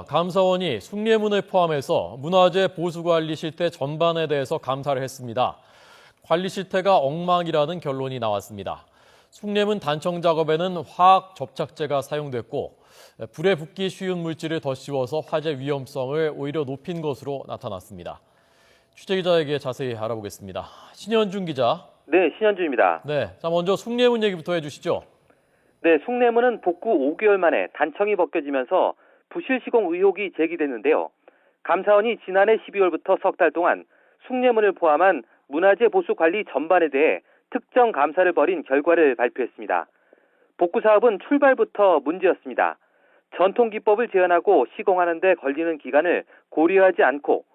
감사원이 숭례문을 포함해서 문화재 보수관리 실태 전반에 대해서 감사를 했습니다. 관리 실태가 엉망이라는 결론이 나왔습니다. 숭례문 단청 작업에는 화학 접착제가 사용됐고 불에 붙기 쉬운 물질을 더 씌워서 화재 위험성을 오히려 높인 것으로 나타났습니다. 취재기자에게 자세히 알아보겠습니다. 신현준 기자. 네, 신현준입니다. 네, 자 먼저 숭례문 얘기부터 해주시죠. 네, 숭례문은 복구 5개월 만에 단청이 벗겨지면서 부실 시공 의혹이 제기됐는데요. 감사원이 지난해 12월부터 석 달 동안 숭례문을 포함한 문화재 보수 관리 전반에 대해 특정 감사를 벌인 결과를 발표했습니다. 복구 사업은 출발부터 문제였습니다. 전통 기법을 재현하고 시공하는 데 걸리는 기간을 고려하지 않고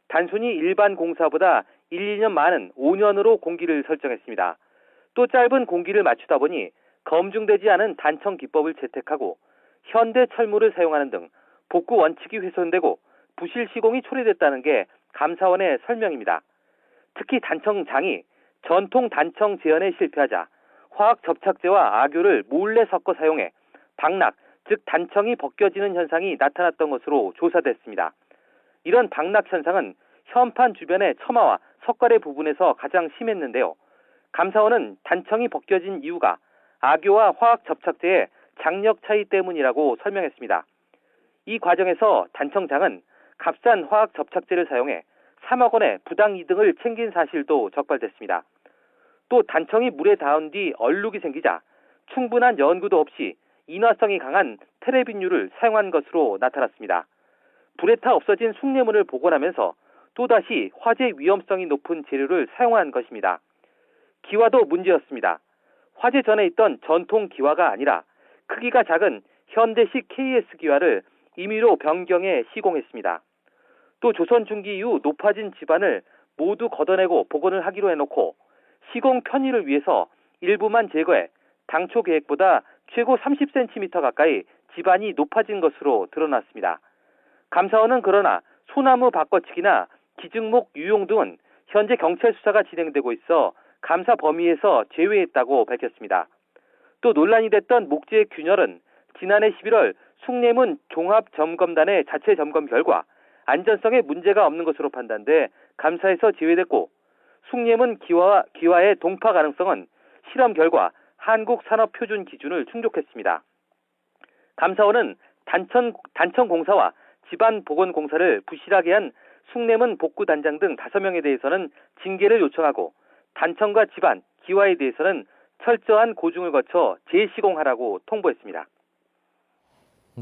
단순히 일반 공사보다 1, 2년 많은 5년으로 공기를 설정했습니다. 또 짧은 공기를 맞추다 보니 검증되지 않은 단청 기법을 채택하고 현대 철물을 사용하는 등 복구 원칙이 훼손되고 부실 시공이 초래됐다는 게 감사원의 설명입니다. 특히 단청장이 전통 단청 재현에 실패하자 화학 접착제와 악유를 몰래 섞어 사용해 박락, 즉 단청이 벗겨지는 현상이 나타났던 것으로 조사됐습니다. 이런 박락 현상은 현판 주변의 처마와 석가래 부분에서 가장 심했는데요. 감사원은 단청이 벗겨진 이유가 악유와 화학 접착제의 장력 차이 때문이라고 설명했습니다. 이 과정에서 단청장은 값싼 화학 접착제를 사용해 3억 원의 부당 이득을 챙긴 사실도 적발됐습니다. 또 단청이 물에 닿은 뒤 얼룩이 생기자 충분한 연구도 없이 인화성이 강한 테레빈유를 사용한 것으로 나타났습니다. 불에 타 없어진 숭례문을 복원하면서 또다시 화재 위험성이 높은 재료를 사용한 것입니다. 기와도 문제였습니다. 화재 전에 있던 전통 기와가 아니라 크기가 작은 현대식 KS 기와를 임의로 변경해 시공했습니다. 또 조선 중기 이후 높아진 지반을 모두 걷어내고 복원을 하기로 해놓고 시공 편의를 위해서 일부만 제거해 당초 계획보다 최고 30cm 가까이 지반이 높아진 것으로 드러났습니다. 감사원은 그러나 소나무 바꿔치기나 기증목 유용 등은 현재 경찰 수사가 진행되고 있어 감사 범위에서 제외했다고 밝혔습니다. 또 논란이 됐던 목재 균열은 지난해 11월 숭례문 종합점검단의 자체 점검 결과 안전성에 문제가 없는 것으로 판단돼 감사에서 제외됐고 숭례문 기와의 동파 가능성은 실험 결과 한국산업표준 기준을 충족했습니다. 감사원은 단청공사와 지반복원공사를 부실하게 한 숭례문 복구단장 등 5명에 대해서는 징계를 요청하고 단청과 지반, 기와에 대해서는 철저한 고증을 거쳐 재시공하라고 통보했습니다.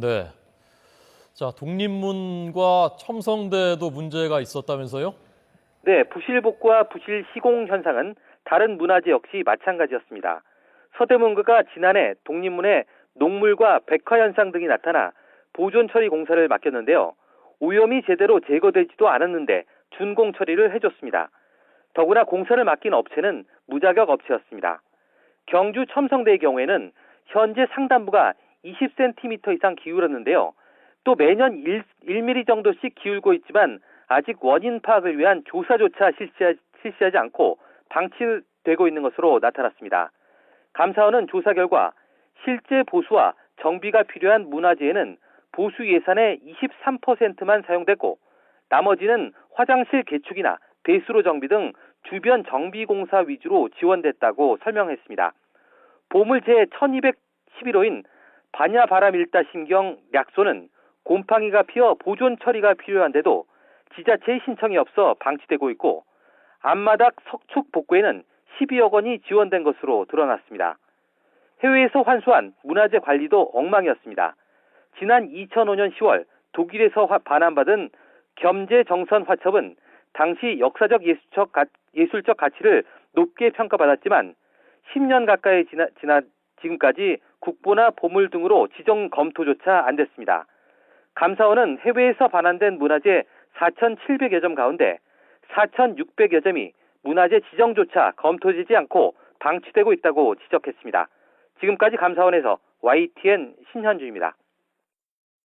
네. 자, 독립문과 첨성대도 문제가 있었다면서요? 네, 부실 복구와 부실 시공 현상은 다른 문화재 역시 마찬가지였습니다. 서대문구가 지난해 독립문에 녹물과 백화 현상 등이 나타나 보존 처리 공사를 맡겼는데요. 오염이 제대로 제거되지도 않았는데 준공 처리를 해줬습니다. 더구나 공사를 맡긴 업체는 무자격 업체였습니다. 경주 첨성대의 경우에는 현재 상단부가 20cm 이상 기울었는데요. 또 매년 1mm 정도씩 기울고 있지만 아직 원인 파악을 위한 조사조차 실시하지 않고 방치되고 있는 것으로 나타났습니다. 감사원은 조사 결과 실제 보수와 정비가 필요한 문화재에는 보수 예산의 23%만 사용됐고 나머지는 화장실 개축이나 배수로 정비 등 주변 정비 공사 위주로 지원됐다고 설명했습니다. 보물 제1211호인 반야바라밀다신경 약소는 곰팡이가 피어 보존 처리가 필요한데도 지자체의 신청이 없어 방치되고 있고 앞마당 석축 복구에는 12억 원이 지원된 것으로 드러났습니다. 해외에서 환수한 문화재 관리도 엉망이었습니다. 지난 2005년 10월 독일에서 반환받은 겸재정선 화첩은 당시 역사적 예술적 가치를 높게 평가받았지만 10년 가까이 지금까지 국보나 보물 등으로 지정 검토조차 안 됐습니다. 감사원은 해외에서 반환된 문화재 4,700여 점 가운데 4,600여 점이 문화재 지정조차 검토되지 않고 방치되고 있다고 지적했습니다. 지금까지 감사원에서 YTN 신현주입니다.